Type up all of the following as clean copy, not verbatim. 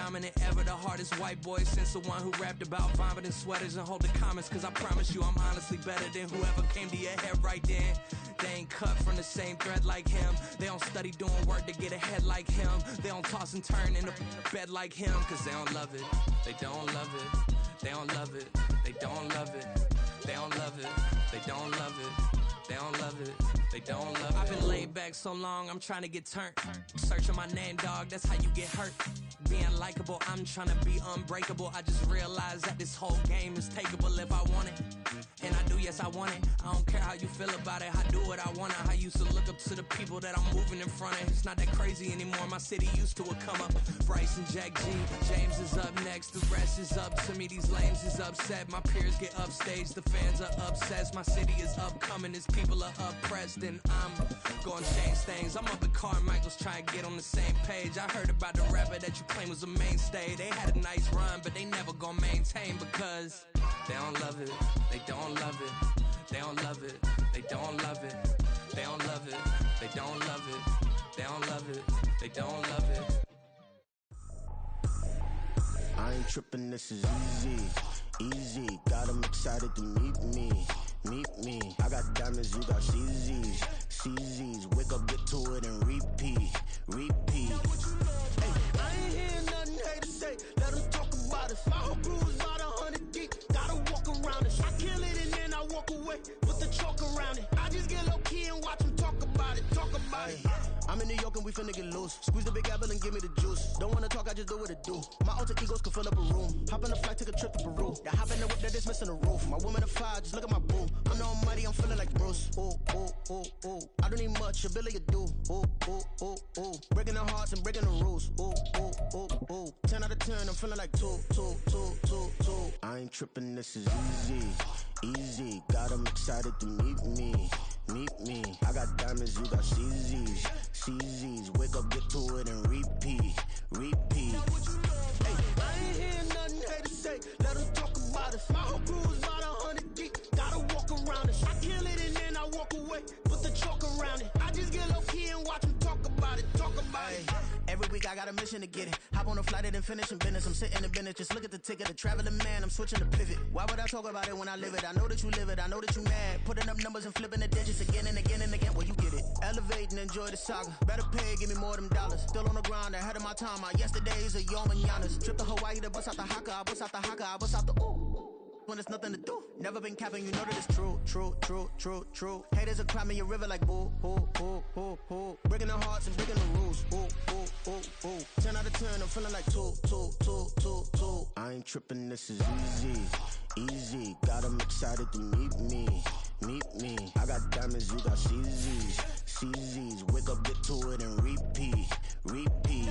dominant, ever the hardest white boy since the one who rapped about vomiting sweaters and holding comments. Cause I promise you I'm honestly better than whoever came to your head right then. They ain't cut from the same thread like him. They don't study doing work to get ahead like him. They don't toss and turn in the bed like him. Cause they don't love it, they don't love it. They don't love it, they don't love it. They don't love it, they don't love it. They don't love it, they don't love it. I've been laid back so long, I'm trying to get turned. Searching my name, dog, that's how you get hurt. Being likable, I'm trying to be unbreakable. I just realized that this whole game is takeable if I want it. And I do, yes, I want it. I don't care how you feel about it, I do what I want it. I used to look up to the people that I'm moving in front of. It's not that crazy anymore, my city used to a come up. Bryce and Jack G, James is up next. The rest is up to me, these lames is upset. My peers get upstaged, the fans are obsessed. My city is upcoming, its people are oppressed. And I'm gonna change things. I'm up at Carmichael's trying to get on the same page. I heard about the rapper that you claim was a mainstay. They had a nice run, but they never gonna maintain because they don't love it, they don't love it, they don't love it, they don't love it, they don't love it, they don't love it, they don't love it, they don't love it. I ain't tripping, this is easy, easy. Got 'em excited to meet me, meet me. I got diamonds, you got CZs, CZs. Wake up, get to it and repeat, repeat. Hey, I ain't hearing nothing haters say. Let them talk about us. My whole crew is about 100 deep. Gotta walk around it. I kill it and then I walk away with the chalk around it. I just get low key and watch them talk about it, talk about it. I'm in New York and we finna get loose. Squeeze the big apple and give me the juice. Don't wanna talk, I just do what it do. My alter egos can fill up a room. Hop in the flight, take a trip to Peru. That hop in the whip that is missing the roof. My woman a fire, just look at my boo. I'm the almighty, I'm feeling like Bruce. Ooh, ooh, ooh, ooh. I don't need much, ability to do. Ooh, ooh, ooh, ooh. Breaking the hearts and breaking the rules. Ooh, ooh, ooh, ooh. 10 out of 10, I'm feeling like 2, 2, 2, 2, 2. I ain't tripping, this is easy, easy. Got 'em excited to meet me, meet me. I got diamonds, you got CZs, CZs. Wake up, get to it and repeat, repeat. Hey, I ain't hearing nothing haters say. Let them talk about us. My whole crew is about 100 deep. Gotta walk around it. I kill it and then I walk away. Put the chalk around it. I just get low key and watch them talk about it, talk about it. Every week I got a mission to get it. Hop on a flight and then finish in business. I'm sitting in business, just look at the ticket. A traveling man, I'm switching to pivot. Why would I talk about it when I live it? I know that you live it, I know that you mad. Putting up numbers and flipping the digits again and again and again. Well, you get it. Elevate and enjoy the saga. Better pay, give me more of them dollars. Still on the grind, ahead of my time. My yesterdays are your mananas. Trip to Hawaii to bust out the haka. I bust out the haka, I bust out the ooh. When there's nothing to do. Never been capping, you know that it's true, true, true, true, true. Haters are climbing your river like boo, boo, boo, boo, boo. Breaking the hearts and breaking the rules. Ooh, ooh, ooh, ooh. 10 out of 10, I'm feeling like 2, 2, 2, 2, 2. I ain't tripping, this is easy, easy. Got 'em excited to meet me, meet me. I got diamonds, you got CZs, CZs. Wake up, get to it and repeat, repeat.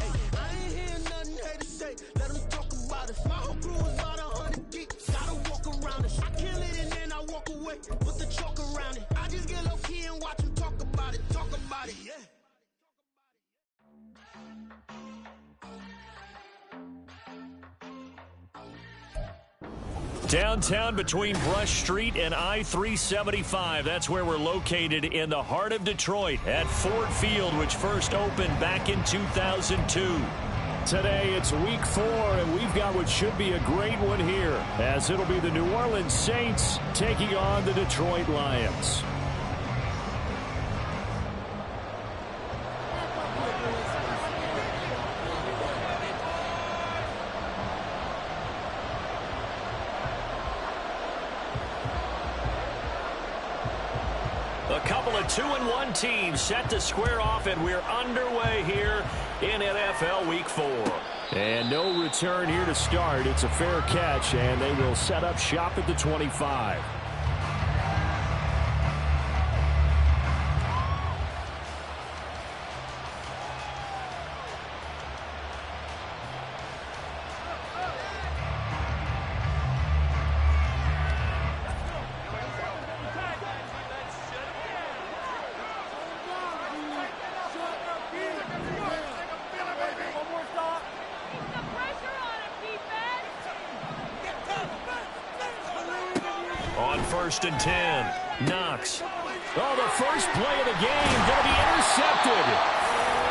Hey, I ain't hearing nothing haters say. Let them talk about us. My whole crew is about 100 deep. Gotta walk around it. I kill it and then I walk away. Put the chalk around it. I just get low key and watch them talk about it, talk about it, yeah. Downtown between Brush Street and I-375. That's where we're located in the heart of Detroit at Ford Field, which first opened back in 2002. Today it's week 4, and we've got what should be a great one here, as it'll be the New Orleans Saints taking on the Detroit Lions. A couple of 2-1 teams set to square off, and we're underway here in NFL Week 4. And no return here to start. It's a fair catch, and they will set up shop at the 25. On 1st and 10, Knox. Oh, the first play of the game going to be intercepted.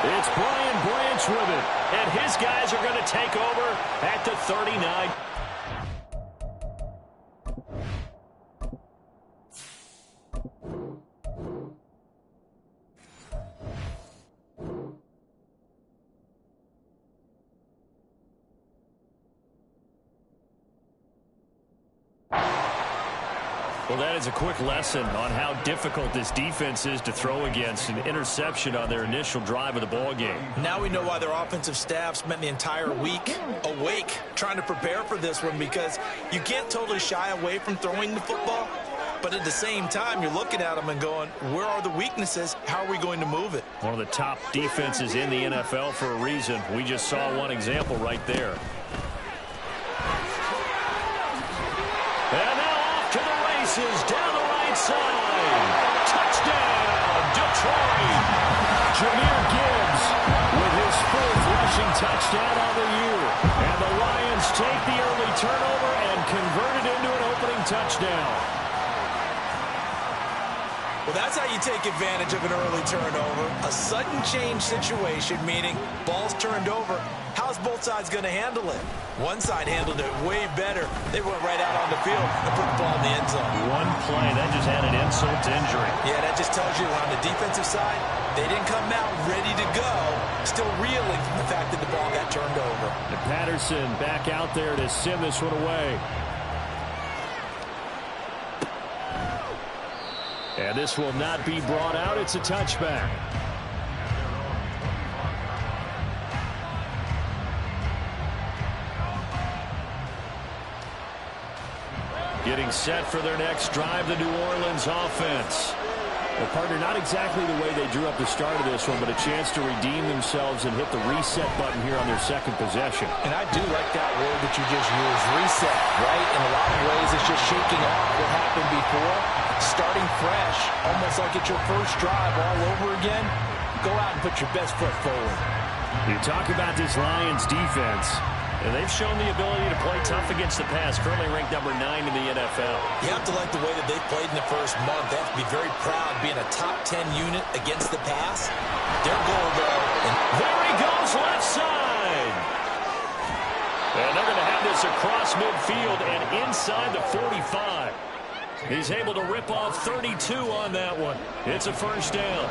It's Brian Branch with it. And his guys are going to take over at the 39. Well, that is a quick lesson on how difficult this defense is to throw against. An interception on their initial drive of the ball game. Now we know why their offensive staff spent the entire week awake trying to prepare for this one, because you can't totally shy away from throwing the football, but at the same time you're looking at them and going, where are the weaknesses? How are we going to move it? One of the top defenses in the NFL for a reason. We just saw one example right there. And now off to the races down the right side. Touchdown, Detroit. Jahmyr Gibbs with his 4th rushing touchdown on the year. And the Lions take the early turnover and convert it into an opening touchdown. Well, that's how you take advantage of an early turnover. A sudden change situation, meaning ball's turned over. How's both sides going to handle it? One side handled it way better. They went right out on the field and put the ball in the end zone. One play, that just added insult to injury. Yeah, that just tells you on the defensive side, they didn't come out ready to go, still reeling from the fact that the ball got turned over. And Patterson back out there to send this one away. And this will not be brought out. It's a touchback. Getting set for their next drive, the New Orleans offense. Well, partner, not exactly the way they drew up the start of this one, but a chance to redeem themselves and hit the reset button here on their second possession. And I do like that word that you just used, reset, right? In a lot of ways, it's just shaking off what happened before, starting fresh, almost like it's your first drive all over again. Go out and put your best foot forward. You talk about this Lions defense, and they've shown the ability to play tough against the pass, currently ranked number 9 in the NFL. You have to like the way that they've played in the first month. They have to be very proud being a top 10 unit against the pass. Their goal, though, and there he goes left side. And they're going to have this across midfield and inside the 45. He's able to rip off 32 on that one. It's a first down.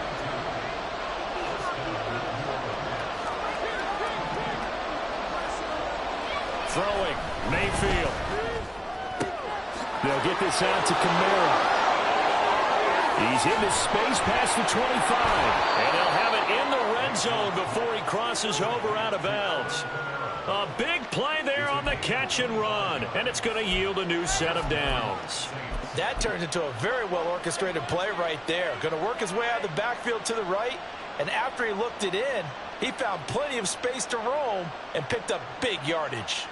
Throwing, Mayfield. They'll get this out to Kamara. He's into space past the 25. And they'll have it in the red zone before he crosses over out of bounds. A big play there on the catch and run. And it's going to yield a new set of downs. That turns into a very well-orchestrated play right there. Going to work his way out of the backfield to the right. And after he looked it in, he found plenty of space to roam and picked up big yardage.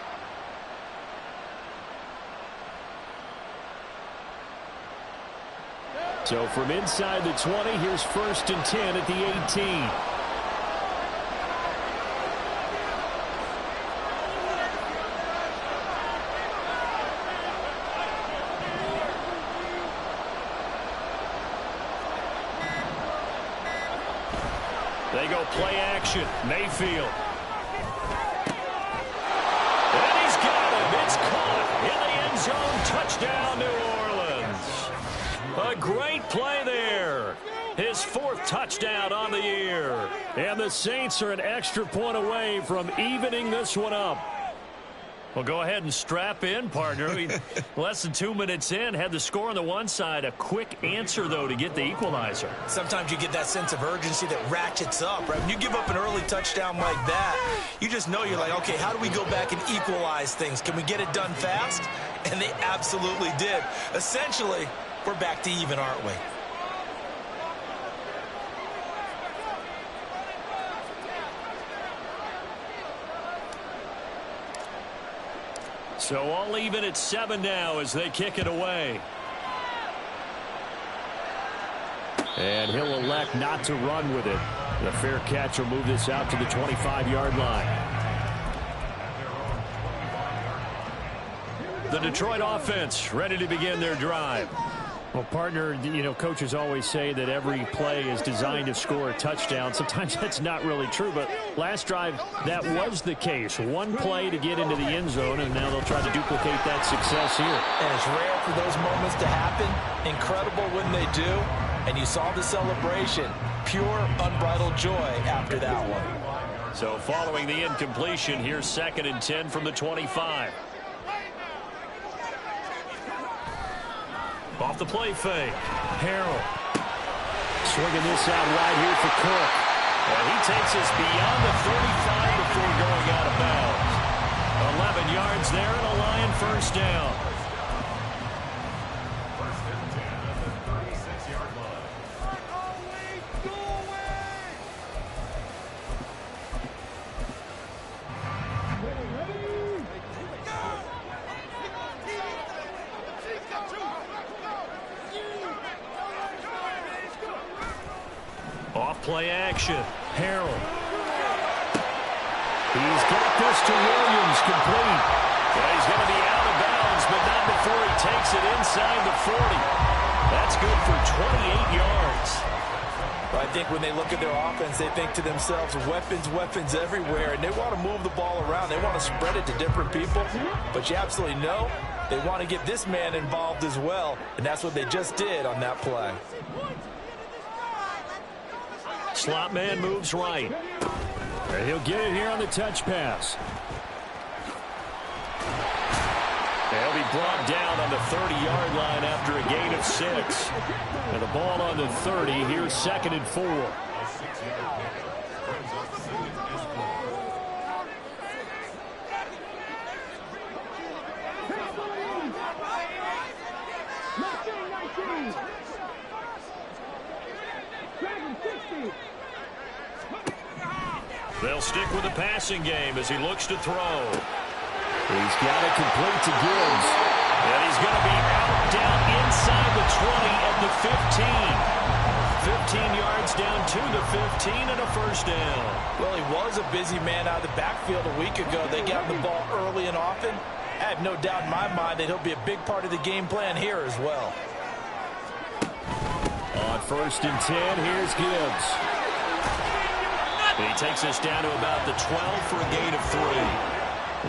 So from inside the 20, here's 1st and 10 at the 18. They go play action. Mayfield. And he's got him. It's caught in the end zone. Touchdown, New Orleans. A great play there. His 4th touchdown on the year. And the Saints are an extra point away from evening this one up. Well, go ahead and strap in, partner. Less than 2 minutes in, had the score on the one side. A quick answer, though, to get the equalizer. Sometimes you get that sense of urgency that ratchets up, right? When you give up an early touchdown like that, you just know you're like, okay, how do we go back and equalize things? Can we get it done fast? And they absolutely did. Essentially, we're back to even, aren't we? So all even at 7 now as they kick it away. And he'll elect not to run with it. The fair catch will move this out to the 25-yard line. The Detroit offense ready to begin their drive. Well, partner, coaches always say that every play is designed to score a touchdown. Sometimes that's not really true, but last drive, that was the case. One play to get into the end zone, and now they'll try to duplicate that success here. And it's rare for those moments to happen. Incredible when they do. And you saw the celebration. Pure, unbridled joy after that one. So following the incompletion, here's 2nd and 10 from the 25. Off the play fake. Harrell. Swinging this out wide here for Cook. And he takes us beyond the 35 before going out of bounds. 11 yards there and a Lion first down. Play action. Harrell. He's got this to Williams, complete. Well, he's going to be out of bounds, but not before he takes it inside the 40. That's good for 28 yards. But I think when they look at their offense, they think to themselves, weapons everywhere, and they want to move the ball around. They want to spread it to different people, but you absolutely know they want to get this man involved as well, and that's what they just did on that play. Slot man moves right. And he'll get it here on the touch pass. They'll be brought down on the 30-yard line after a gain of 6. And the ball on the 30. Here's 2nd and 4. They'll stick with the passing game as he looks to throw. He's got it complete to Gibbs. And he's going to be out down inside the 20 at the 15. 15 yards down to the 15 and a first down. Well, he was a busy man out of the backfield a week ago. They got the ball early and often. I have no doubt in my mind that he'll be a big part of the game plan here as well. On 1st and 10, here's Gibbs. He takes us down to about the 12 for a gain of 3.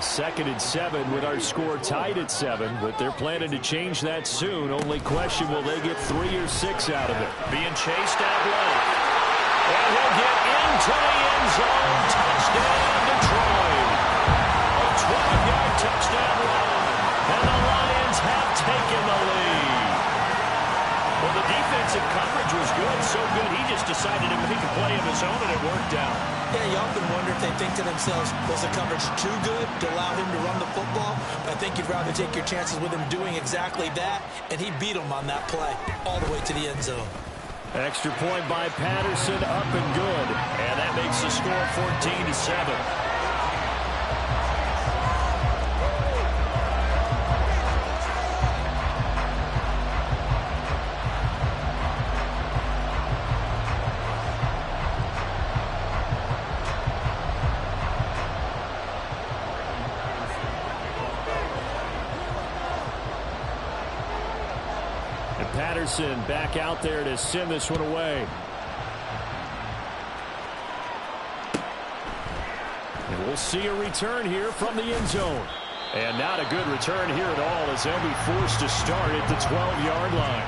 2nd and 7 with our score tied at 7, but they're planning to change that soon. Only question, will they get 3 or 6 out of it? Being chased out left. And he'll get into the end zone. Touchdown, Detroit. A 12-yard touchdown run. And the Lions have taken the lead. Well, the defensive coverage was good, so good he just decided to make a play of his own, and it worked out. Yeah, you often wonder if they think to themselves, was the coverage too good to allow him to run the football? I think you'd rather take your chances with him doing exactly that, and he beat him on that play all the way to the end zone. Extra point by Patterson, up and good. And that makes the score 14-7. Patterson back out there to send this one away. And we'll see a return here from the end zone. And not a good return here at all as they'll be forced to start at the 12-yard line.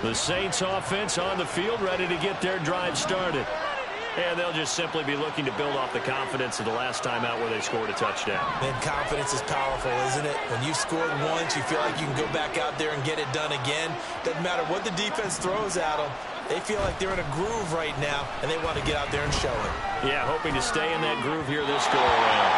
The Saints offense on the field ready to get their drive started. And they'll just simply be looking to build off the confidence of the last time out where they scored a touchdown. And confidence is powerful, isn't it? When you've scored once, you feel like you can go back out there and get it done again. Doesn't matter what the defense throws at them. They feel like they're in a groove right now, and they want to get out there and show it. Yeah, hoping to stay in that groove here this go-around.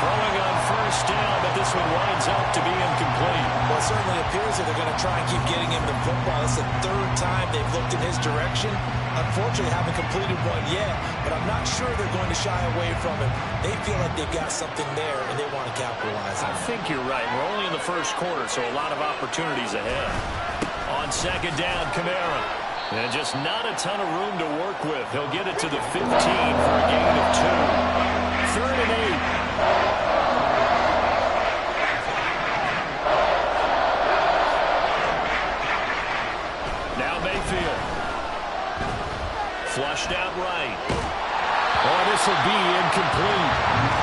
Throwing on first down, but this one winds up to be incomplete. Well, it certainly appears that they're going to try and keep getting him the football. It's the 3rd time they've looked in his direction. Unfortunately, haven't completed one yet, but I'm not sure they're going to shy away from him. They feel like they've got something there, and they want to capitalize on it. I think you're right. We're only in the first quarter, so a lot of opportunities ahead. On 2nd down, Kamara. And just not a ton of room to work with. He'll get it to the 15 for a gain of 2. 3rd and 8. Now Mayfield. Flushed out right. Oh, this will be incomplete.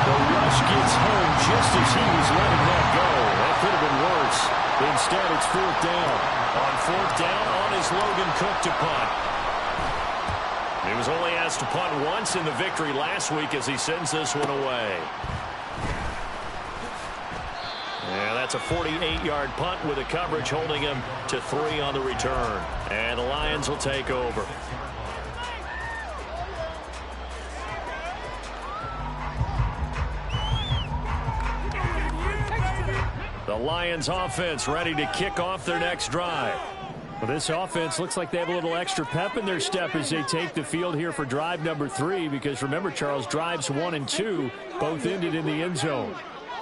The rush gets home just as he was letting that go. That could have been worse. Instead, it's 4th down. On 4th down, on is Logan Cook to punt. He was only asked to punt once in the victory last week as he sends this one away. And that's a 48-yard punt with a coverage holding him to 3 on the return. And the Lions will take over. The Lions offense ready to kick off their next drive. Well, this offense looks like they have a little extra pep in their step as they take the field here for drive number 3, because remember, Charles, drives 1 and 2 both ended in the end zone.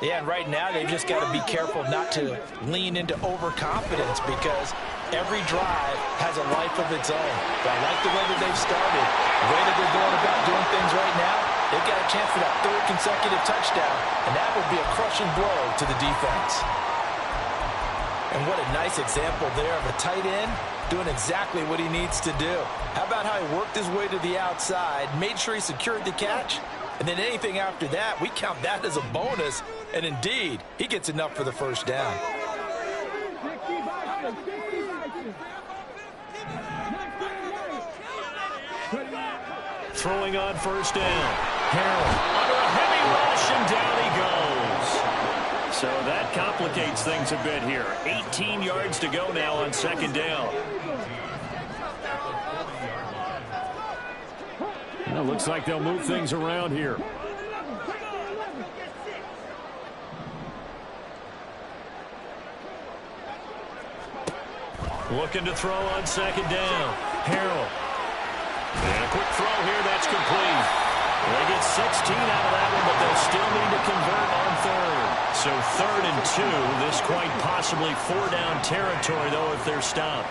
Yeah, and right now they've just got to be careful not to lean into overconfidence, because every drive has a life of its own. But I like the way that they've started, the way that they're going about doing things right now. They've got a chance for that 3rd consecutive touchdown, and that would be a crushing blow to the defense. And what a nice example there of a tight end doing exactly what he needs to do. How about how he worked his way to the outside, made sure he secured the catch, and then anything after that, we count that as a bonus. And indeed, he gets enough for the 1st down. Throwing on 1st down. Harrell under a heavy rush, and down he goes. So that complicates things a bit here. 18 yards to go now on 2nd down. Well, looks like they'll move things around here. Looking to throw on 2nd down. Harrell. And a quick throw here, that's complete. They get 16 out of that one, but they'll still need to convert on 3rd. So 3rd and 2, this quite possibly 4-down territory, though, if they're stopped.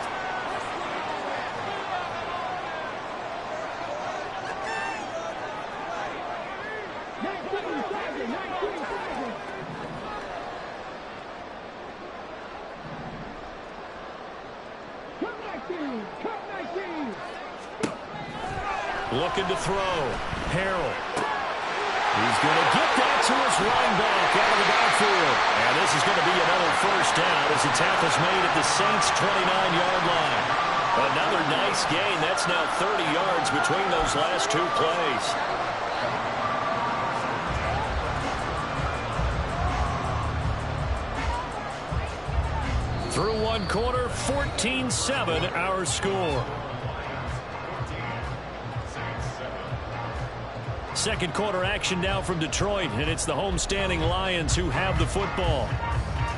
Looking to throw. Harrell. He's going to get that to his running back out of the backfield. And this is going to be another 1st down as the tackle's made at the Saints' 29-yard line. Another nice gain. That's now 30 yards between those last 2 plays. Through 1 quarter, 14-7 our score. 2nd quarter action now from Detroit, and it's the homestanding Lions who have the football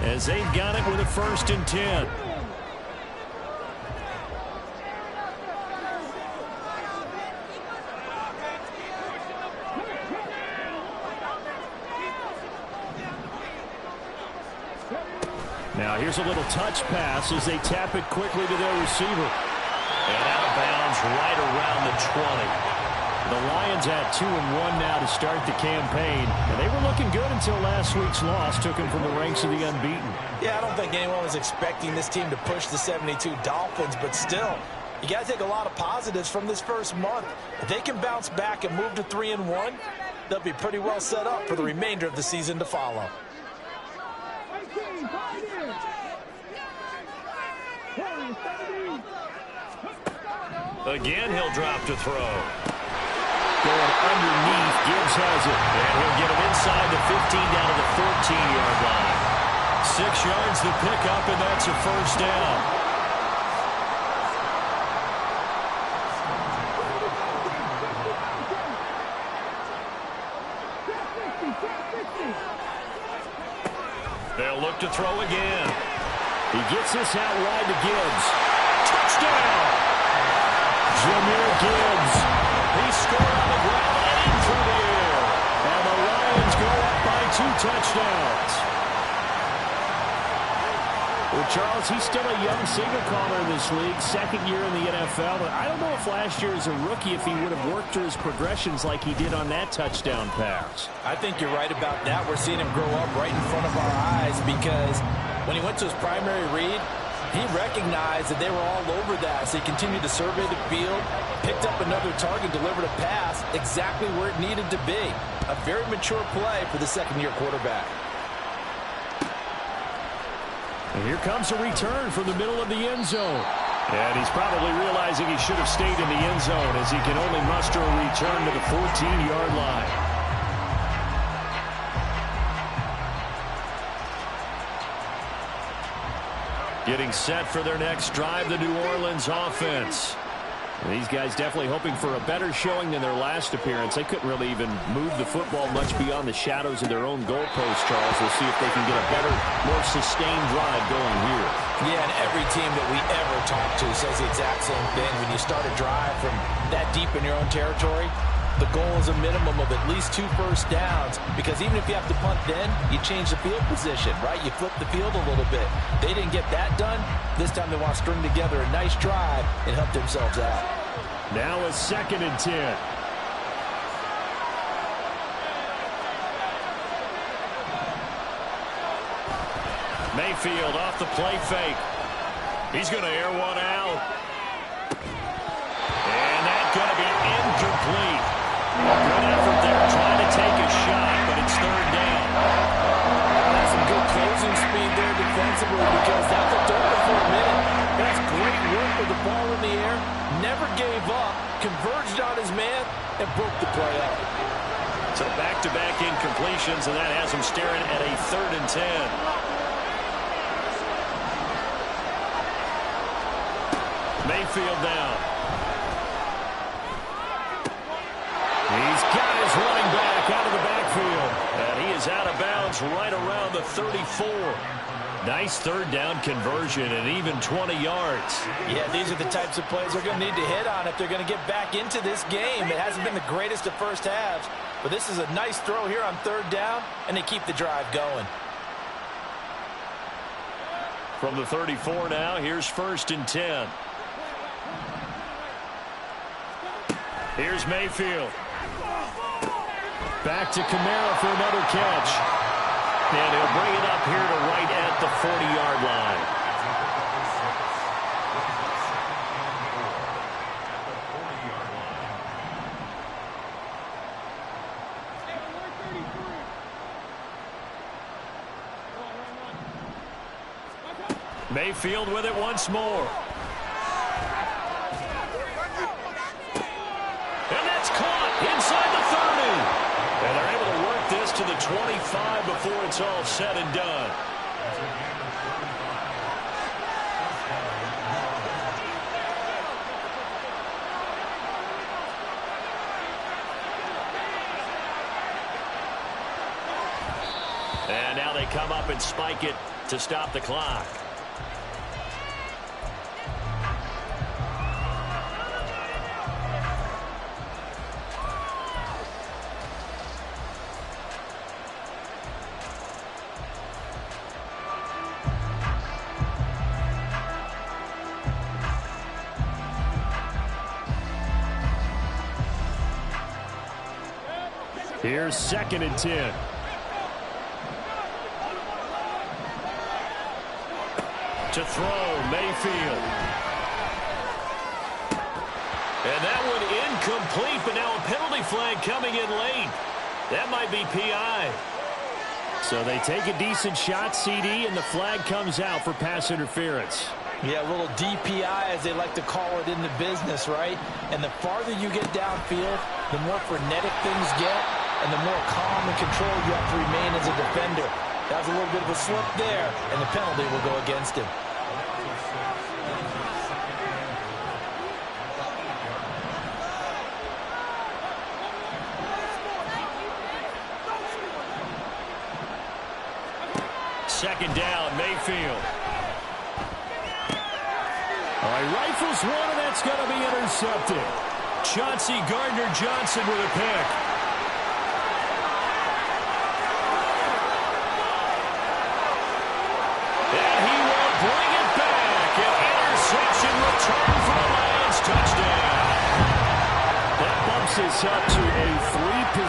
as they've got it with a 1st and 10. Now here's a little touch pass as they tap it quickly to their receiver. And out of bounds right around the 20. The Lions at 2-1 now to start the campaign. And they were looking good until last week's loss took them from the ranks of the unbeaten. Yeah, I don't think anyone was expecting this team to push the 72 Dolphins, but still, you got to take a lot of positives from this first month. If they can bounce back and move to 3-1, they'll be pretty well set up for the remainder of the season to follow. Again, he'll drop to throw. Going underneath, Gibbs has it. And he'll get him inside the 15 down to the 14-yard line. 6 yards to pick up, and that's a 1st down. They'll look to throw again. He gets this out wide to Gibbs. Touchdown! Jahmyr Gibbs. He scored on the ground and through the air. And the Lions go up by 2 touchdowns. Well, Charles, he's still a young signal caller in this league, second year in the NFL. But I don't know if last year as a rookie, if he would have worked through his progressions like he did on that touchdown pass. I think you're right about that. We're seeing him grow up right in front of our eyes because when he went to his primary read, he recognized that they were all over that. So he continued to survey the field, picked up another target, delivered a pass exactly where it needed to be. A very mature play for the second-year quarterback. And here comes a return from the middle of the end zone. And he's probably realizing he should have stayed in the end zone as he can only muster a return to the 14-yard line. Getting set for their next drive, the New Orleans offense. And these guys definitely hoping for a better showing than their last appearance. They couldn't really even move the football much beyond the shadows of their own goalpost, Charles. We'll see if they can get a better, more sustained drive going here. Yeah, and every team that we ever talk to says the exact same thing. When you start a drive from that deep in your own territory, the goal is a minimum of at least 2 first downs, because even if you have to punt then, you change the field position, right? You flip the field a little bit. They didn't get that done. This time they want to string together a nice drive and help themselves out. Now a 2nd and 10. Mayfield off the play fake. He's going to air one out. And that's going to be incomplete. Good effort there trying to take a shot, but it's 3rd down. That's some good closing speed there defensively, because that looked open for a minute. That's great work with the ball in the air. Never gave up, converged on his man, and broke the play up. So back-to-back incompletions, and that has him staring at a 3rd and 10. Mayfield down. He's got his running back out of the backfield. And he is out of bounds right around the 34. Nice 3rd down conversion and even 20 yards. Yeah, these are the types of plays they're going to need to hit on if they're going to get back into this game. It hasn't been the greatest of first halves, but this is a nice throw here on 3rd down, and they keep the drive going. From the 34 now, here's 1st and 10. Here's Mayfield. Back to Kamara for another catch. And he'll bring it up here to right at the 40-yard line. Mayfield with it once more. Inside the 30. And they're able to work this to the 25 before it's all said and done. And now they come up and spike it to stop the clock. Here's 2nd and 10. To throw, Mayfield. And that one incomplete, but now a penalty flag coming in late. That might be PI. So they take a decent shot, CD, and the flag comes out for pass interference. Yeah, a little DPI, as they like to call it in the business, right? And the farther you get downfield, the more frenetic things get, and the more calm and controlled you have to remain as a defender. That was a little bit of a slip there, and the penalty will go against him. Second down, Mayfield. All right, rifles one, and that's going to be intercepted. Chauncey Gardner-Johnson with a pick. And he will break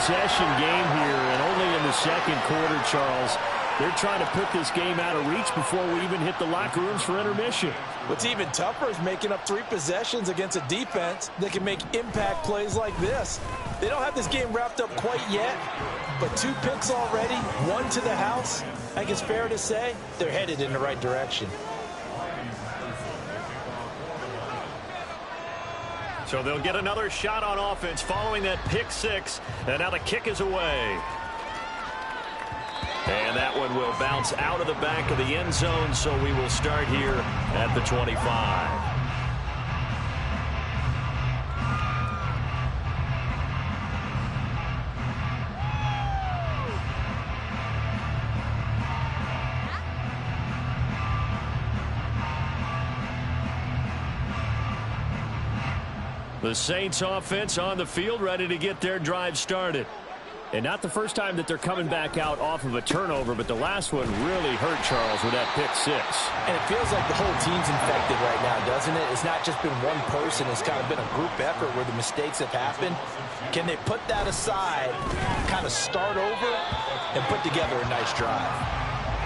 two-possession game here, and only in the second quarter, Charles. They're trying to put this game out of reach before we even hit the locker rooms for intermission. What's even tougher is making up 3 possessions against a defense that can make impact plays like this. They don't have this game wrapped up quite yet, but 2 picks already, 1 to the house. I think it's fair to say they're headed in the right direction. So they'll get another shot on offense following that pick 6, and now the kick is away. And that one will bounce out of the back of the end zone, so we will start here at the 25. The Saints offense on the field, ready to get their drive started. And not the first time that they're coming back out off of a turnover, but the last one really hurt Charles with that pick 6. And it feels like the whole team's infected right now, doesn't it? It's not just been one person. It's kind of been a group effort where the mistakes have happened. Can they put that aside, kind of start over, and put together a nice drive?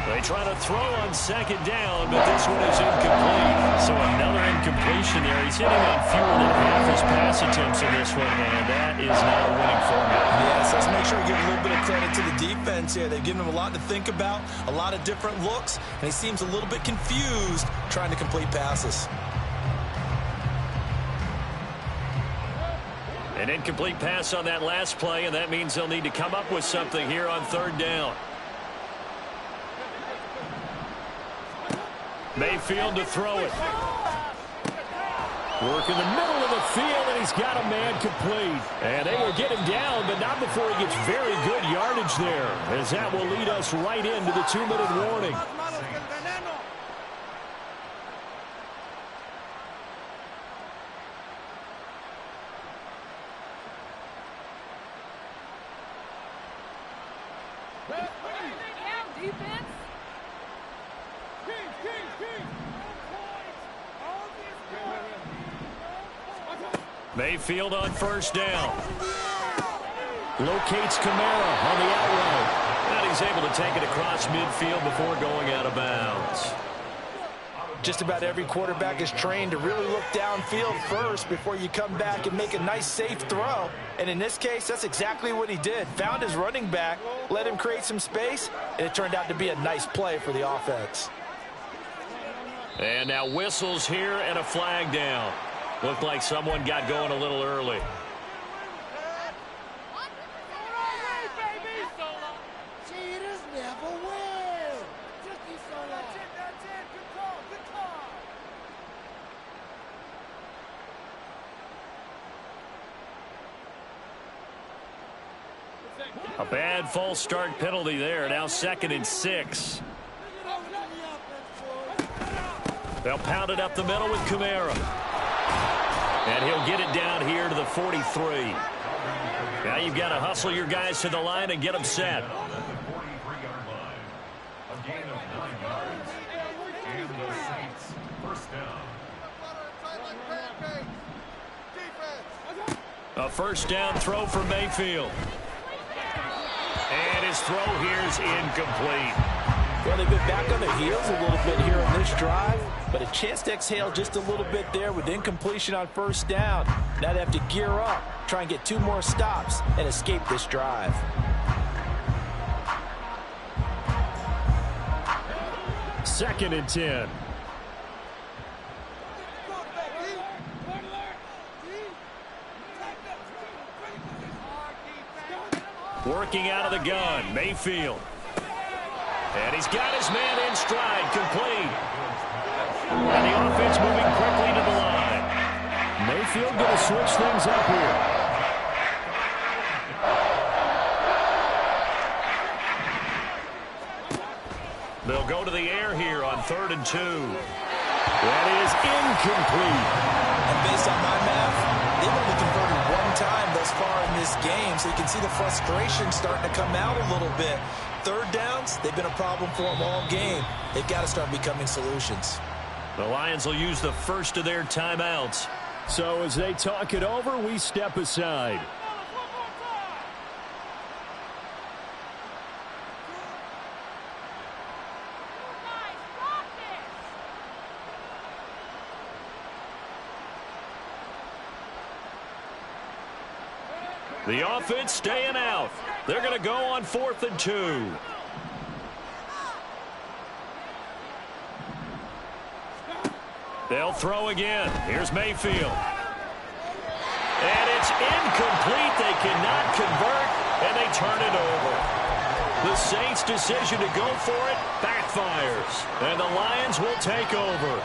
They try to throw on second down, but this one is incomplete. So another incompletion there. He's hitting on fewer than half his pass attempts in this one, and that is not a winning formula. Yes, let's make sure we give a little bit of credit to the defense here. They've given him a lot to think about, a lot of different looks, and he seems a little bit confused trying to complete passes. An incomplete pass on that last play, and that means they'll need to come up with something here on third down. Mayfield to throw it. Work in the middle of the field, and he's got a man complete. And they will get him down, but not before he gets very good yardage there, as that will lead us right into the 2-minute warning. Mayfield on first down. Locates Kamara on the out route. And he's able to take it across midfield before going out of bounds. Just about every quarterback is trained to really look downfield first before you come back and make a nice, safe throw. And in this case, that's exactly what he did. Found his running back, let him create some space, and it turned out to be a nice play for the offense. And now whistles here and a flag down. Looked like someone got going a little early. A bad false start penalty there. Now 2nd and 6. They'll pound it up the middle with Kamara. And he'll get it down here to the 43. Now you've got to hustle your guys to the line and get them set. A first down throw for Mayfield. And his throw here is incomplete. Well, they've been back on their heels a little bit here on this drive, but a chance to exhale just a little bit there with incompletion on first down. Now they have to gear up, try and get 2 more stops, and escape this drive. Second and 10. Working out of the gun, Mayfield. And he's got his man in stride, complete. And the offense moving quickly to the line. Mayfield going to switch things up here. They'll go to the air here on 3rd and 2. That is incomplete. And based on my math, they've only converted 1 time thus far in this game, so you can see the frustration starting to come out a little bit. 3rd downs, they've been a problem for them all game. They've got to start becoming solutions. The Lions will use the first of their timeouts. So as they talk it over, we step aside. The offense staying out. They're going to go on 4th and 2. They'll throw again. Here's Mayfield. And it's incomplete. They cannot convert, and they turn it over. The Saints' decision to go for it backfires, and the Lions will take over.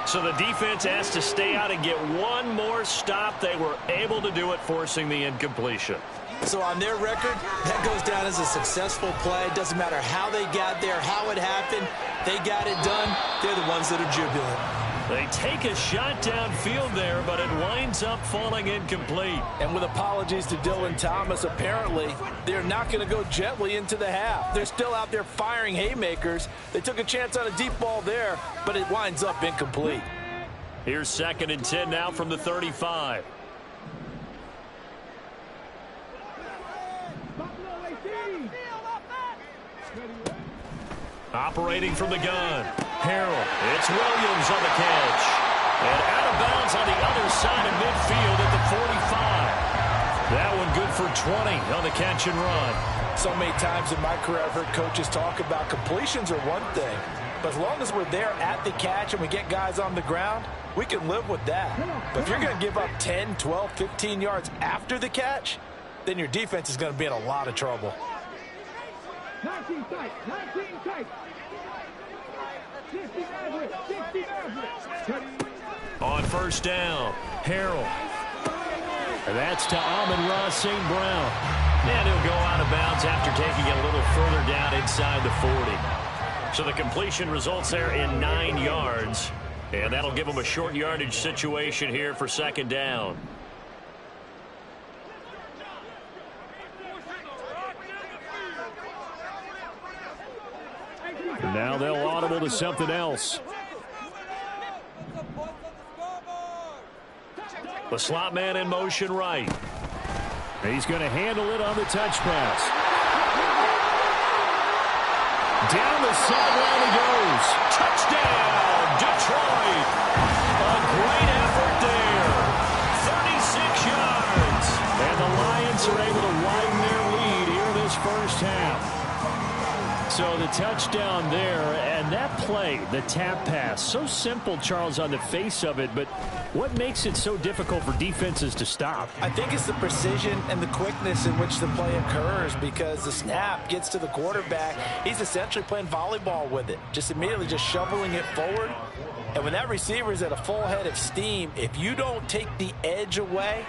So the defense has to stay out and get one more stop. They were able to do it, forcing the incompletion. So on their record, that goes down as a successful play. It doesn't matter how they got there, how it happened. They got it done. They're the ones that are jubilant. They take a shot downfield there, but it winds up falling incomplete. And with apologies to Dylan Thomas, apparently they're not going to go gently into the half. They're still out there firing haymakers. They took a chance on a deep ball there, but it winds up incomplete. Here's 2nd and 10 now from the 35. Operating from the gun. Harrell. It's Williams on the catch. And out of bounds on the other side of midfield at the 45. That one good for 20 on the catch and run. So many times in my career I've heard coaches talk about completions are one thing. But as long as we're there at the catch and we get guys on the ground, we can live with that. But if you're going to give up 10, 12, 15 yards after the catch, then your defense is going to be in a lot of trouble. 19 tight, 19 tight. 60 average, 60 average. On 1st down, Harrell. And that's to Amon-Ra St. Brown. And he'll go out of bounds after taking it a little further down inside the 40. So the completion results there in 9 yards. And that'll give them a short yardage situation here for 2nd down. Now they'll audible to something else. The slot man in motion right. He's going to handle it on the touch pass. Down the sideline he goes. Touchdown, Detroit. A great effort there. 36 yards. And the Lions are able to widen their lead here this first half. So the touchdown there, and that play, the tap pass, so simple, Charles, on the face of it, but what makes it so difficult for defenses to stop? I think it's the precision and the quickness in which the play occurs, because the snap gets to the quarterback. He's essentially playing volleyball with it, just immediately just shoveling it forward. And when that receiver is at a full head of steam, if you don't take the edge away,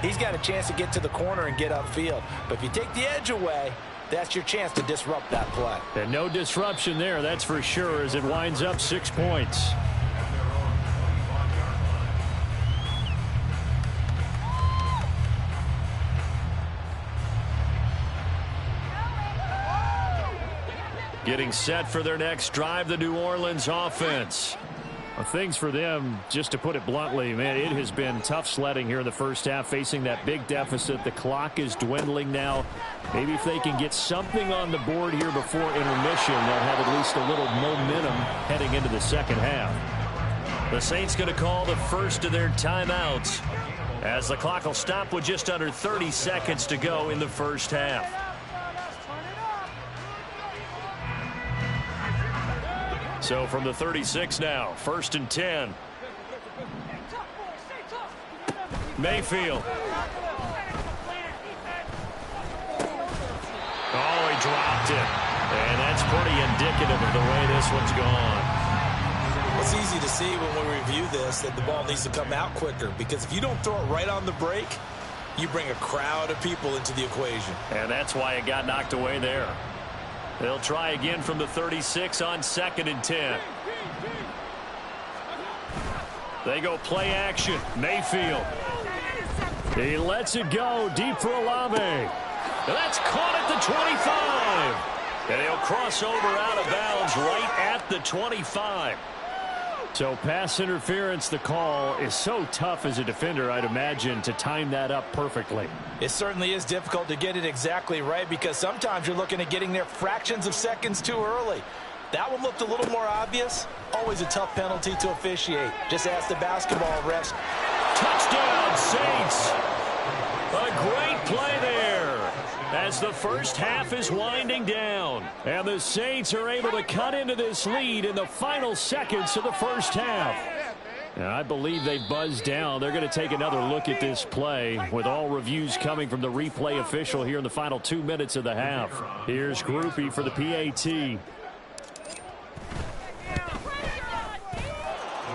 he's got a chance to get to the corner and get upfield. But if you take the edge away, that's your chance to disrupt that play. And no disruption there, that's for sure, as it winds up 6 points. Getting set for their next drive, the New Orleans offense. Well, things for them, just to put it bluntly, man, it has been tough sledding here in the first half, facing that big deficit. The clock is dwindling now. Maybe if they can get something on the board here before intermission, they'll have at least a little momentum heading into the second half. The Saints going to call the first of their timeouts as the clock will stop with just under 30 seconds to go in the first half. So from the 36 now, 1st and 10. Mayfield. Oh, he dropped it. And that's pretty indicative of the way this one's gone. It's easy to see when we review this that the ball needs to come out quicker, because if you don't throw it right on the break, you bring a crowd of people into the equation. And that's why it got knocked away there. They'll try again from the 36 on 2nd and 10. They go play action. Mayfield. He lets it go deep for Olave. That's caught at the 25. And he'll cross over out of bounds right at the 25. So pass interference, the call is so tough as a defender, I'd imagine, to time that up perfectly. It certainly is difficult to get it exactly right, because sometimes you're looking at getting there fractions of seconds too early. That one looked a little more obvious. Always a tough penalty to officiate. Just ask the basketball refs. Touchdown, Saints. A great play there as the first half is winding down. And the Saints are able to cut into this lead in the final seconds of the first half. And I believe they buzzed down. They're going to take another look at this play with all reviews coming from the replay official here in the final 2 minutes of the half. Here's Grupe for the PAT.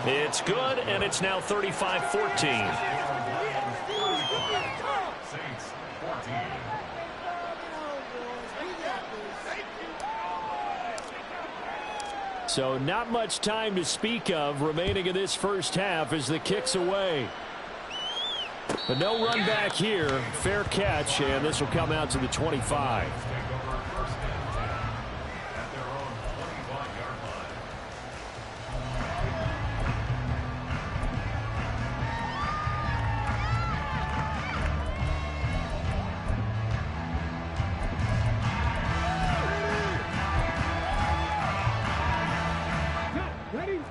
It's good, and it's now 35-14. So not much time to speak of remaining in this first half as the kick's away. But no run back here. Fair catch, and this will come out to the 25.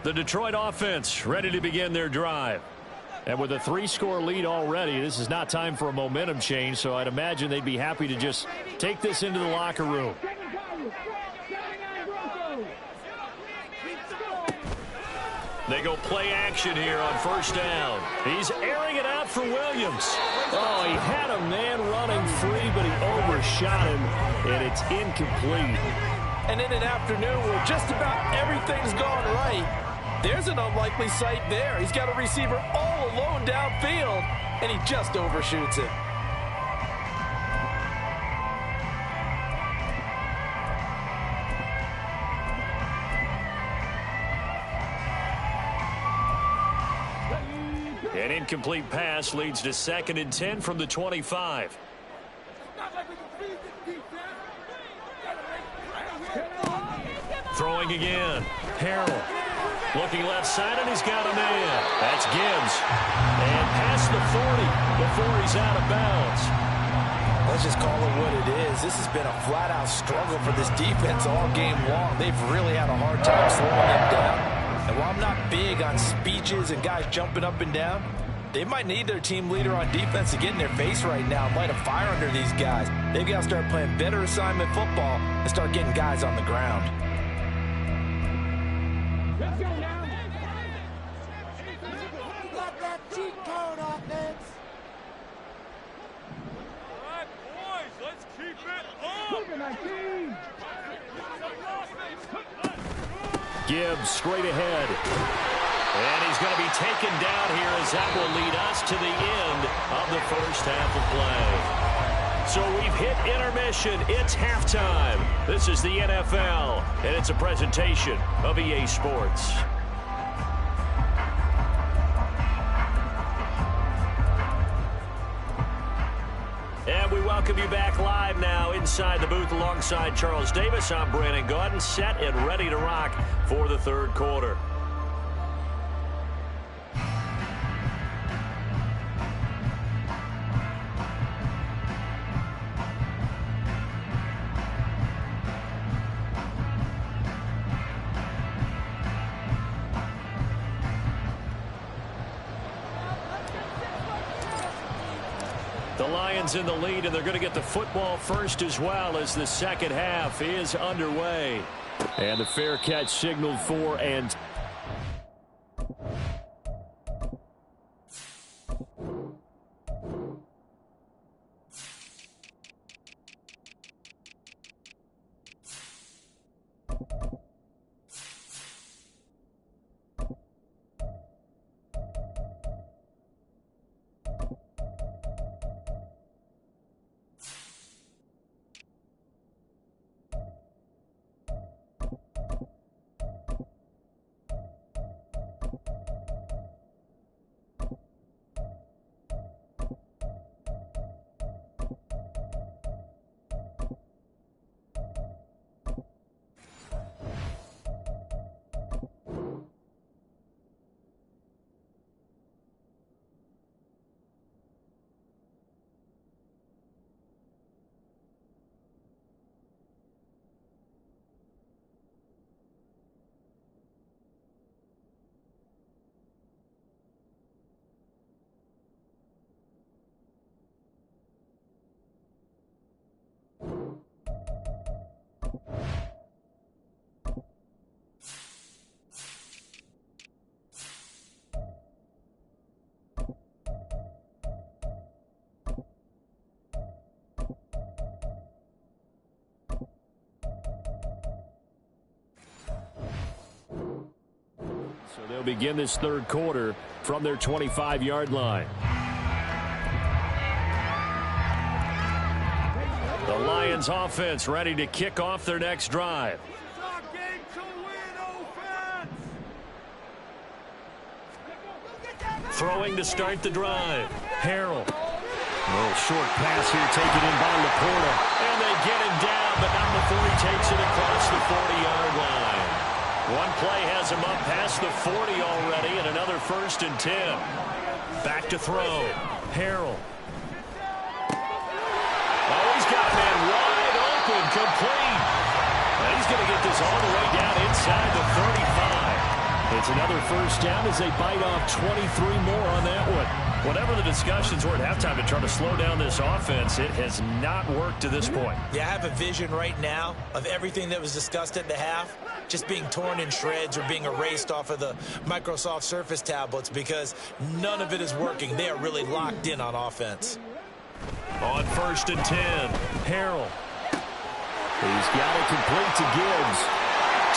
The Detroit offense ready to begin their drive. And with a 3-score lead already, this is not time for a momentum change, so I'd imagine they'd be happy to just take this into the locker room. They go play action here on first down. He's airing it out for Williams. Oh, he had a man running free, but he overshot him, and it's incomplete. And in an afternoon where just about everything's gone right, there's an unlikely sight there. He's got a receiver all alone downfield, and he just overshoots it. An incomplete pass leads to 2nd and 10 from the 25. Throwing again. Harrell. Looking left side, and he's got a man. That's Gibbs. And past the 40 before he's out of bounds. Let's just call it what it is. This has been a flat-out struggle for this defense all game long. They've really had a hard time slowing them down. And while I'm not big on speeches and guys jumping up and down, they might need their team leader on defense to get in their face right now and light a fire under these guys. They've got to start playing better assignment football and start getting guys on the ground. Let's go now. Got that cheat code offense. All right, boys, let's keep it up. Look at my team. Gibbs straight ahead. And he's going to be taken down here as that will lead us to the end of the first half of play. So we've hit intermission. It's halftime. This is the NFL, and it's a presentation of EA Sports. And we welcome you back live now inside the booth alongside Charles Davis. I'm Brandon Gaudin, set and ready to rock for the third quarter. The Lions in the lead, and they're going to get the football first as well as the second half is underway. And the fair catch signaled for and So they'll begin this third quarter from their 25-yard line. The Lions offense ready to kick off their next drive. Throwing to start the drive. Harrell. A little short pass here taken in by Laporta. And they get him down, but not before he takes it across the 40-yard line. One play has him up past the 40 already, and another 1st and 10. Back to throw. Harrell. Oh, he's got a man wide open, complete. And he's going to get this all the way down inside the 35. It's another 1st down as they bite off 23 more on that one. Whatever the discussions were at halftime to try to slow down this offense, it has not worked to this point. Yeah, I have a vision right now of everything that was discussed at the half just being torn in shreds or being erased off of the Microsoft Surface tablets because none of it is working. They are really locked in on offense. On 1st and 10, Harrell. He's got it complete to Gibbs.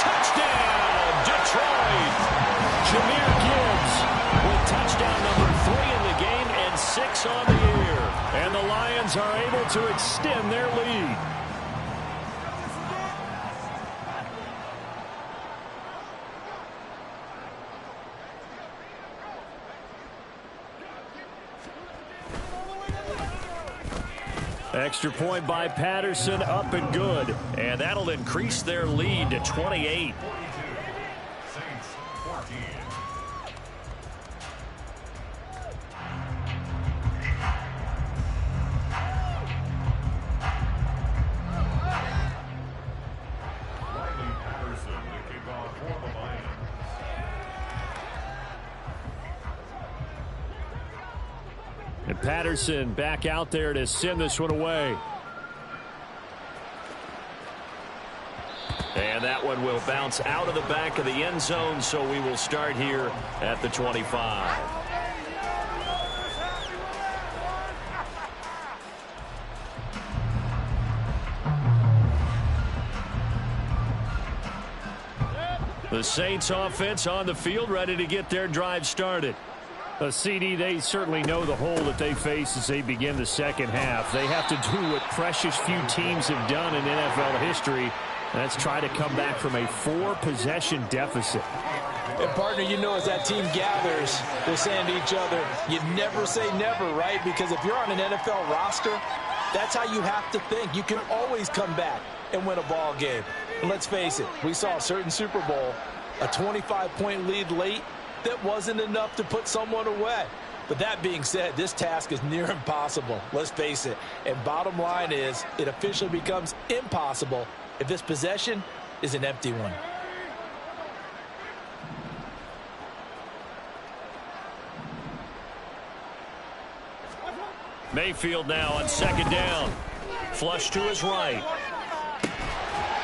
Touchdown, Detroit! Jahmyr Gibbs with touchdown number 3 in the game and 6 on the year. And the Lions are able to extend their lead. Extra point by Patterson, up and good. And that'll increase their lead to 28. And Patterson back out there to send this one away. And that one will bounce out of the back of the end zone, so we will start here at the 25. The Saints offense on the field, ready to get their drive started. CD, they certainly know the hole that they face as they begin the second half. They have to do what precious few teams have done in NFL history. That's try to come back from a 4-possession deficit. And partner, you know, as that team gathers, they're saying to each other, you never say never, right? Because if you're on an NFL roster, that's how you have to think. You can always come back and win a ball game. And let's face it, we saw a certain Super Bowl, a 25-point lead late, that wasn't enough to put someone away. But that being said, this task is near impossible. Let's face it. And bottom line is, it officially becomes impossible if this possession is an empty one. Mayfield now on 2nd down. Flush to his right.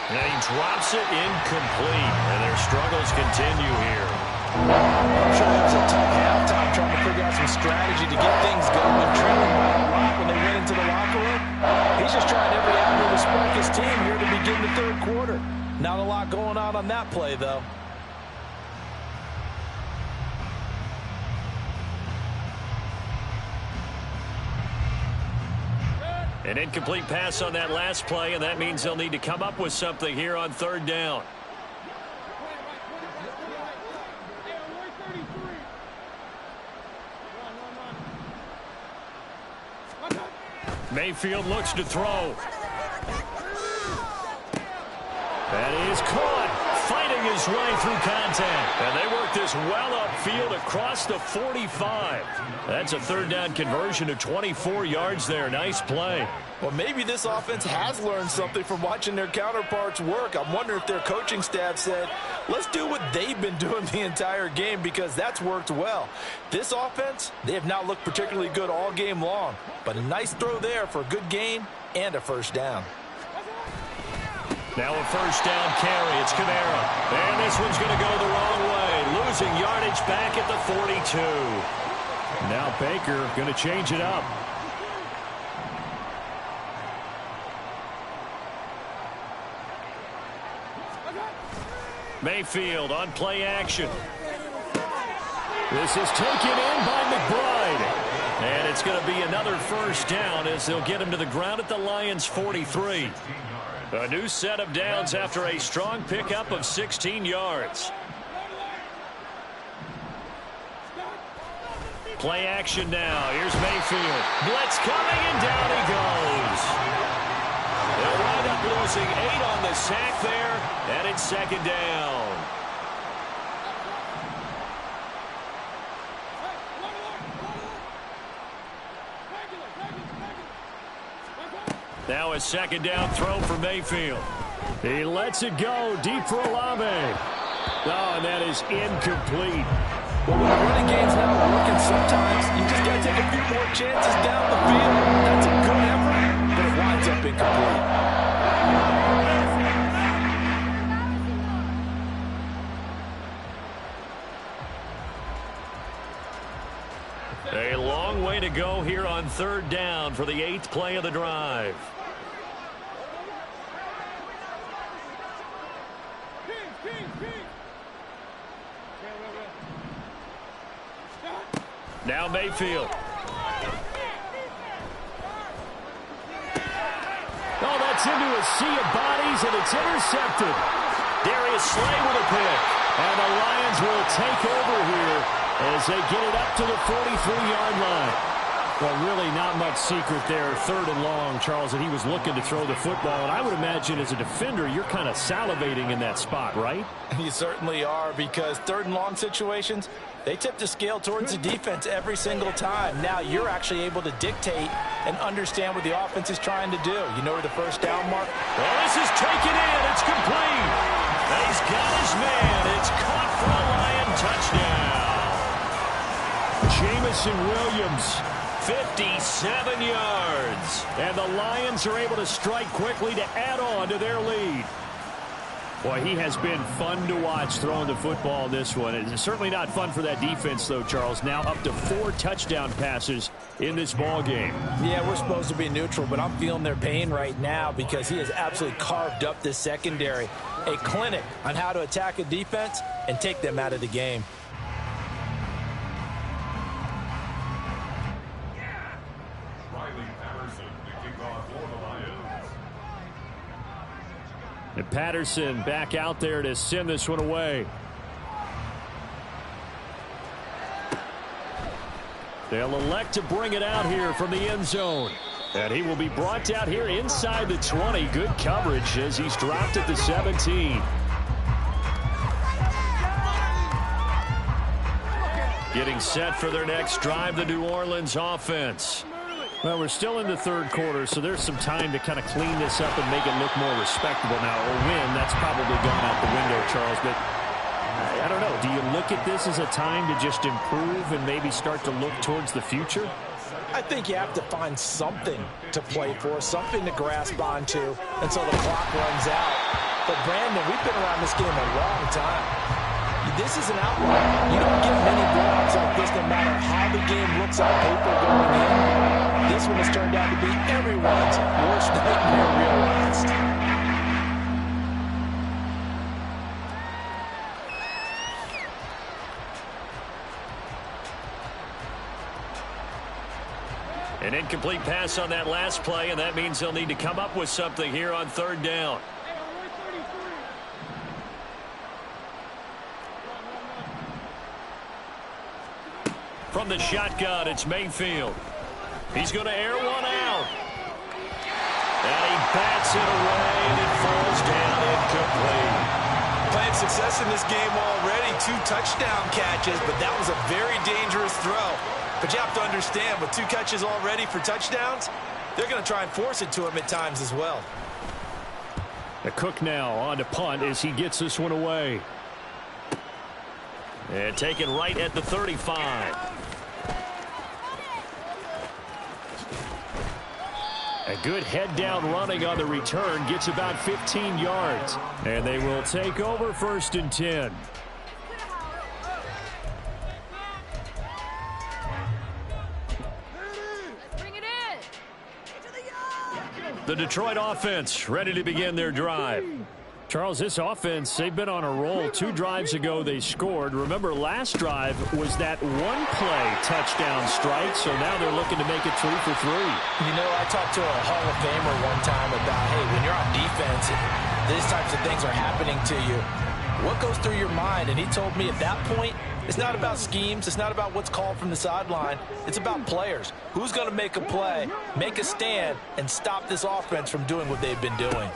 And he drops it incomplete. And their struggles continue here. I'm sure that was a tough halftime trying to figure out some strategy to get things going. Trailing by a lot when they went into the locker room. He's just trying every avenue to spark his team here to begin the third quarter. Not a lot going on that play, though. An incomplete pass on that last play, and that means they'll need to come up with something here on 3rd down. Mayfield looks to throw. That is caught. Fighting his way through contact. And they work this well upfield across the 45. That's a 3rd down conversion to 24 yards there. Nice play. Well, maybe this offense has learned something from watching their counterparts work. I'm wondering if their coaching staff said, let's do what they've been doing the entire game, because that's worked well. This offense, they have not looked particularly good all game long. But a nice throw there for a good gain and a 1st down. Now a 1st down carry. It's Kamara. And this one's going to go the wrong way. Losing yardage back at the 42. Now Baker going to change it up. Mayfield on play action. This is taken in by McBride. And it's going to be another first down as they'll get him to the ground at the Lions' 43. A new set of downs after a strong pickup of 16 yards. Play action now. Here's Mayfield. Blitz coming, and down he goes. They'll wind up losing 8 on the sack there, and it's second down. Now a second down throw for Mayfield. He lets it go deep for Olave. Oh, and that is incomplete. Well, when the running game's not working, sometimes you just got to take a few more chances down the field. That's a good effort, but it winds up incomplete. A long way to go here on third down for the 8th play of the drive. Now Mayfield. Oh, that's into a sea of bodies, and it's intercepted. Darius Slay with a pick. And the Lions will take over here as they get it up to the 43-yard line. Well, really not much secret there. Third and long, Charles, that he was looking to throw the football. And I would imagine as a defender, you're kind of salivating in that spot, right? You certainly are, because third and long situations, they tip the scale towards the defense every single time. Now you're actually able to dictate and understand what the offense is trying to do. You know where the first down mark? Well, this is taken in. It's complete. He's got his man. It's caught for a Lion touchdown. Jamison Williams, 57 yards. And the Lions are able to strike quickly to add on to their lead. Boy, he has been fun to watch throwing the football in this one. It's certainly not fun for that defense, though, Charles. Now up to 4 touchdown passes in this ball game. Yeah, we're supposed to be neutral, but I'm feeling their pain right now because he has absolutely carved up this secondary. A clinic on how to attack a defense and take them out of the game. And Patterson back out there to send this one away. They'll elect to bring it out here from the end zone. And he will be brought down here inside the 20. Good coverage as he's dropped at the 17. Getting set for their next drive, the New Orleans offense. Well, we're still in the third quarter, so there's some time to kind of clean this up and make it look more respectable now. Or win, that's probably gone out the window, Charles. But I don't know. Do you look at this as a time to just improve and maybe start to look towards the future? I think you have to find something to play for, something to grasp onto until the clock runs out. But, Brandon, we've been around this game a long time. This is an outlier. You don't get many blowouts like this no matter how the game looks on paper going in. This one has turned out to be everyone's worst nightmare realized. An incomplete pass on that last play, and that means they'll need to come up with something here on third down. From the shotgun, it's Mayfield. He's going to air one out. And he bats it away, and it falls down incomplete. Playing success in this game already. 2 touchdown catches, but that was a very dangerous throw. But you have to understand, with 2 catches already for touchdowns, they're going to try and force it to him at times as well. The Cook now on to punt as he gets this one away. And taken right at the 35. A good head-down running on the return gets about 15 yards. And they will take over 1st and 10. Bring it in. The Detroit offense ready to begin their drive. Charles, this offense, they've been on a roll. 2 drives ago they scored. Remember, last drive was that one-play touchdown strike, so now they're looking to make it 3 for 3. You know, I talked to a Hall of Famer one time about, hey, when you're on defense and these types of things are happening to you, what goes through your mind? And he told me at that point, it's not about schemes. It's not about what's called from the sideline. It's about players. Who's going to make a play, make a stand, and stop this offense from doing what they've been doing.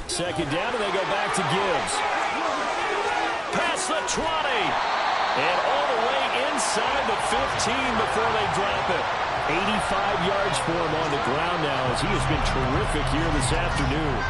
Second down, and they go back to Gibbs. Past the 20. And all the way inside the 15 before they drop it. 85 yards for him on the ground now as he has been terrific here this afternoon.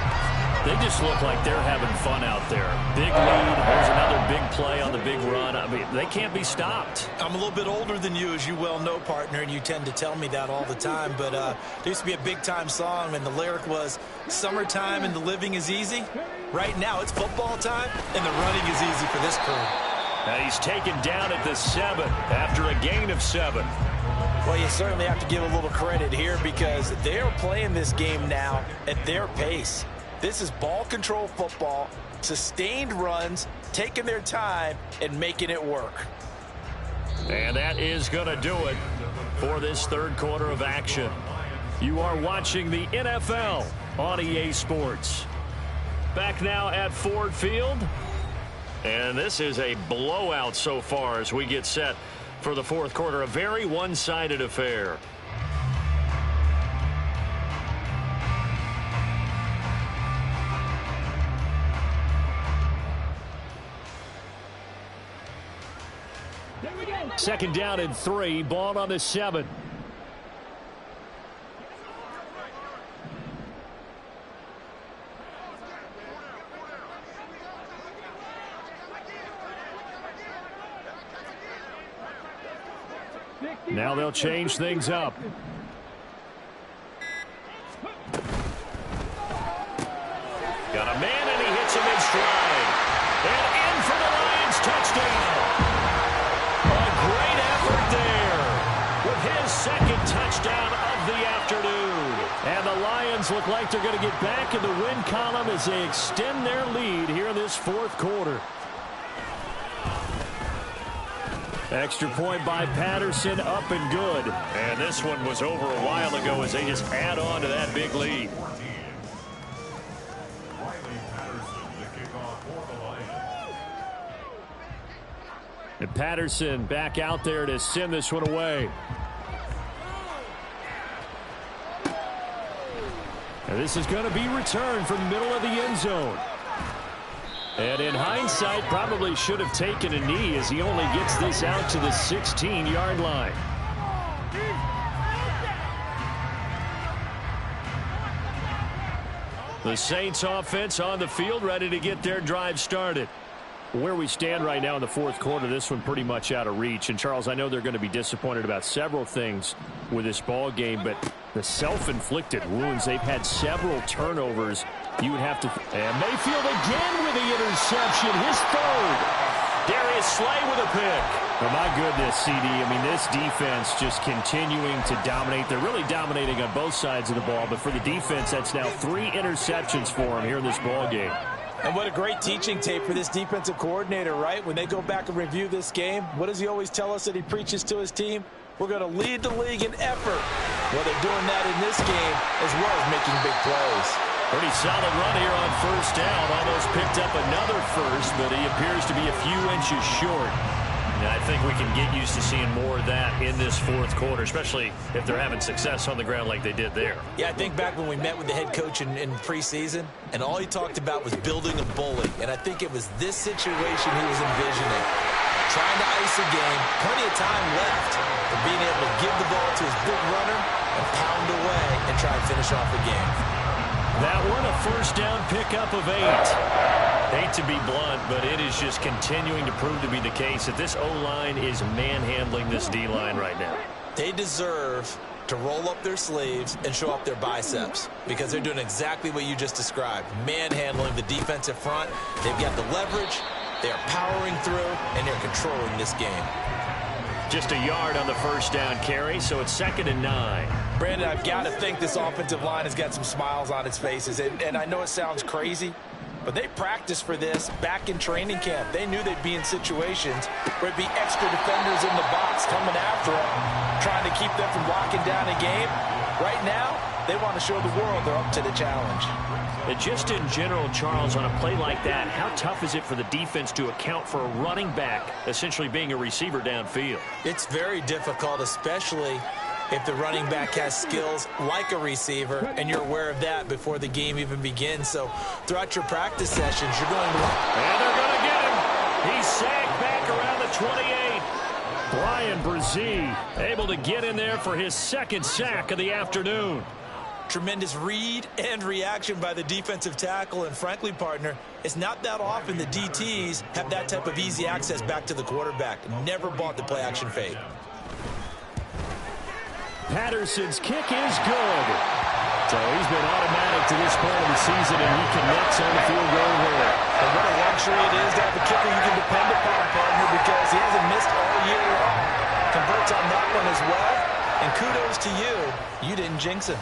They just look like they're having fun out there. Big lead. There's another big play on the big run. I mean, they can't be stopped. I'm a little bit older than you, as you well know, partner, and you tend to tell me that all the time. But there used to be a big-time song, and the lyric was, "Summertime and the living is easy." Right now, it's football time, and the running is easy for this crew. And he's taken down at the 7 after a gain of 7. Well, you certainly have to give a little credit here because they are playing this game now at their pace. This is ball control football, sustained runs, taking their time, and making it work. And that is going to do it for this third quarter of action. You are watching the NFL on EA Sports. Back now at Ford Field. And this is a blowout so far as we get set for the fourth quarter. A very one-sided affair. Second down and 3. Ball on the 7. Now they'll change things up. Got a man, and he hits him in stride. And in for the Lions touchdown. His second touchdown of the afternoon. And the Lions look like they're going to get back in the win column as they extend their lead here in this fourth quarter. Extra point by Patterson, up and good. And this one was over a while ago as they just add on to that big lead. And Patterson back out there to send this one away. And this is going to be returned from the middle of the end zone. And in hindsight, probably should have taken a knee as he only gets this out to the 16-yard line. The Saints offense on the field, ready to get their drive started. Where we stand right now in the fourth quarter, this one pretty much out of reach. And, Charles, I know they're going to be disappointed about several things with this ball game, but the self-inflicted wounds, they've had several turnovers. You would have to... And Mayfield again with the interception, his third. Darius Slay with a pick. Oh, my goodness, CD. I mean, this defense just continuing to dominate. They're really dominating on both sides of the ball, but for the defense, that's now 3 interceptions for them here in this ball game. And what a great teaching tape for this defensive coordinator, right? When they go back and review this game, what does he always tell us that he preaches to his team? We're going to lead the league in effort. Well, they're doing that in this game as well as making big plays. Pretty solid run here on first down. Almost picked up another first, but he appears to be a few inches short. And I think we can get used to seeing more of that in this fourth quarter, especially if they're having success on the ground like they did there. Yeah, I think back when we met with the head coach in preseason, and all he talked about was building a bully. And I think it was this situation he was envisioning. Trying to ice a game, plenty of time left, but being able to give the ball to his big runner and pound away and try and finish off the game. That one, a first down pickup of 8. Hate to be blunt, but it is just continuing to prove to be the case that this O-line is manhandling this D-line right now. They deserve to roll up their sleeves and show off their biceps because they're doing exactly what you just described, manhandling the defensive front. They've got the leverage, they're powering through, and they're controlling this game. Just a yard on the first down carry, so it's 2nd and 9. Brandon, I've got to think this offensive line has got some smiles on its faces, and I know it sounds crazy, But they practiced for this back in training camp. They knew they'd be in situations where it'd be extra defenders in the box coming after them, trying to keep them from locking down a game. Right now, they want to show the world they're up to the challenge. And just in general, Charles, on a play like that, how tough is it for the defense to account for a running back essentially being a receiver downfield? It's very difficult, especially if the running back has skills like a receiver, and you're aware of that before the game even begins. So throughout your practice sessions, you're going to... And they're going to get him. He's sagged back around the 28. Bryan Bresee able to get in there for his second sack of the afternoon. Tremendous read and reaction by the defensive tackle, and frankly, partner, it's not that often the DTs have that type of easy access back to the quarterback. Never bought the play-action fake. Patterson's kick is good. So he's been automatic to this point of the season, and he connects on the field goal there. And what a luxury it is to have a kicker you can depend upon, partner, because he hasn't missed all year long. Converts on that one as well, and kudos to you. You didn't jinx him.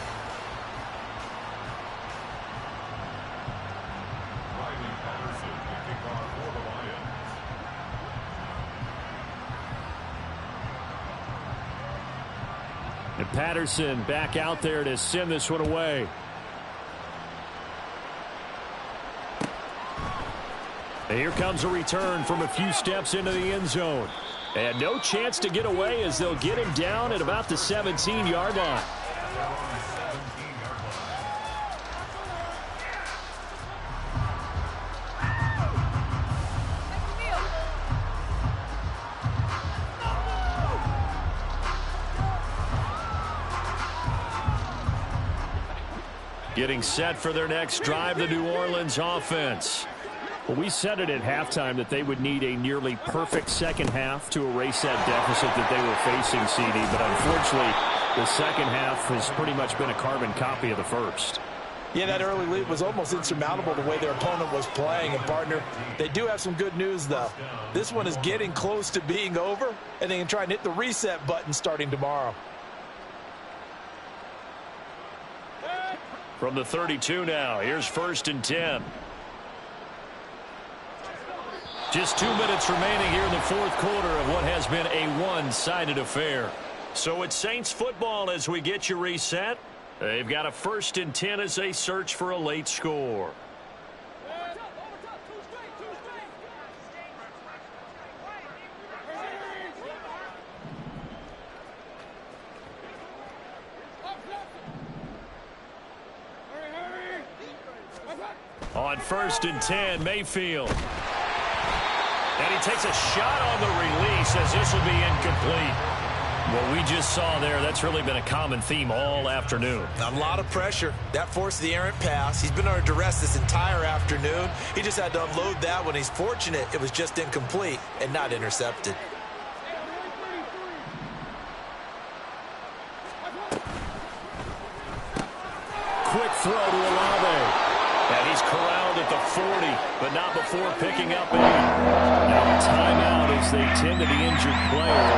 And Patterson back out there to send this one away. And here comes a return from a few steps into the end zone. And no chance to get away as they'll get him down at about the 17-yard line. Getting set for their next drive, the New Orleans offense. Well, we said it at halftime that they would need a nearly perfect second half to erase that deficit that they were facing, CD. But unfortunately, the second half has pretty much been a carbon copy of the first. Yeah, that early lead was almost insurmountable the way their opponent was playing. And, partner, they do have some good news, though. This one is getting close to being over, and they can try and hit the reset button starting tomorrow. From the 32 now, here's 1st and 10. Just 2 minutes remaining here in the fourth quarter of what has been a one-sided affair. So it's Saints football as we get you reset. They've got a 1st and 10 as they search for a late score. On 1st and 10, Mayfield. And he takes a shot on the release as this will be incomplete. What we just saw there, that's really been a common theme all afternoon. A lot of pressure. That forced the errant pass. He's been under duress this entire afternoon. He just had to unload that one. He's fortunate it was just incomplete and not intercepted. Quick throw to Olave. And he's corralled at the 40, but not before picking up 8. Now a timeout as they tend to the injured player.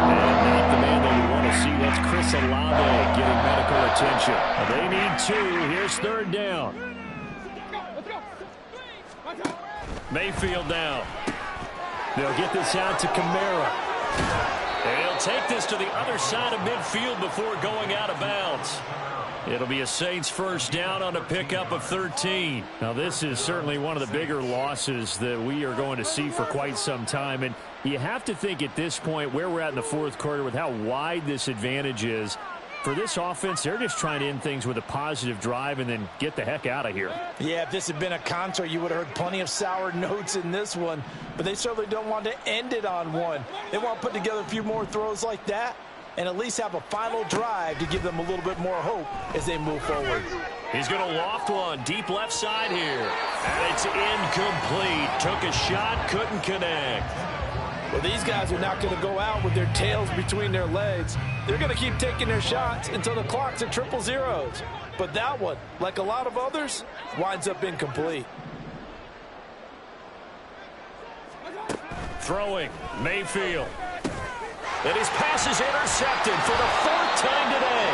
And not the man that we want to see. That's Chris Olave getting medical attention. They need 2. Here's 3rd down. Mayfield down. They'll get this out to Kamara. And he'll take this to the other side of midfield before going out of bounds. It'll be a Saints 1st down on a pickup of 13. Now, this is certainly one of the bigger losses that we are going to see for quite some time. And you have to think at this point where we're at in the fourth quarter with how wide this advantage is. For this offense, they're just trying to end things with a positive drive and then get the heck out of here. Yeah, if this had been a concert, you would have heard plenty of sour notes in this one. But they certainly don't want to end it on one. They want to put together a few more throws like that and at least have a final drive to give them a little bit more hope as they move forward. He's going to loft one deep left side here. And it's incomplete. Took a shot, couldn't connect. Well, these guys are not going to go out with their tails between their legs. They're going to keep taking their shots until the clock's at 000. But that one, like a lot of others, winds up incomplete. Throwing, Mayfield. And his pass is intercepted for the 4th time today.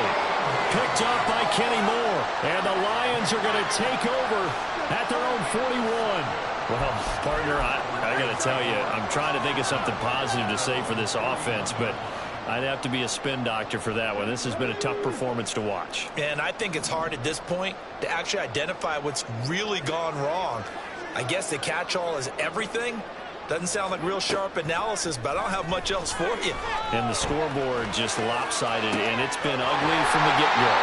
picked up by Kenny Moore. And the Lions are going to take over at their own 41. Well, partner, I got to tell you, I'm trying to think of something positive to say for this offense, but I'd have to be a spin doctor for that one. This has been a tough performance to watch. And I think it's hard at this point to actually identify what's really gone wrong. I guess the catch-all is everything. Doesn't sound like real sharp analysis, but I don't have much else for you. And the scoreboard just lopsided, and it's been ugly from the get-go.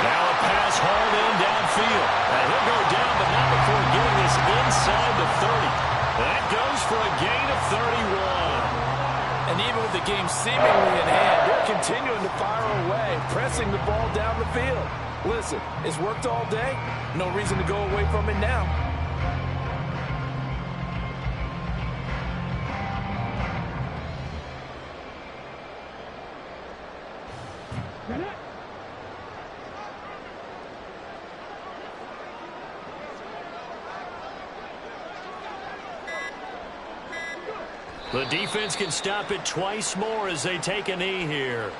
Now a pass hauled in downfield. And he'll go down, but not before getting this inside the 30. That goes for a gain of 31. And even with the game seemingly in hand, they're continuing to fire away, pressing the ball down the field. Listen, it's worked all day. No reason to go away from it now. The defense can stop it twice more as they take a knee here.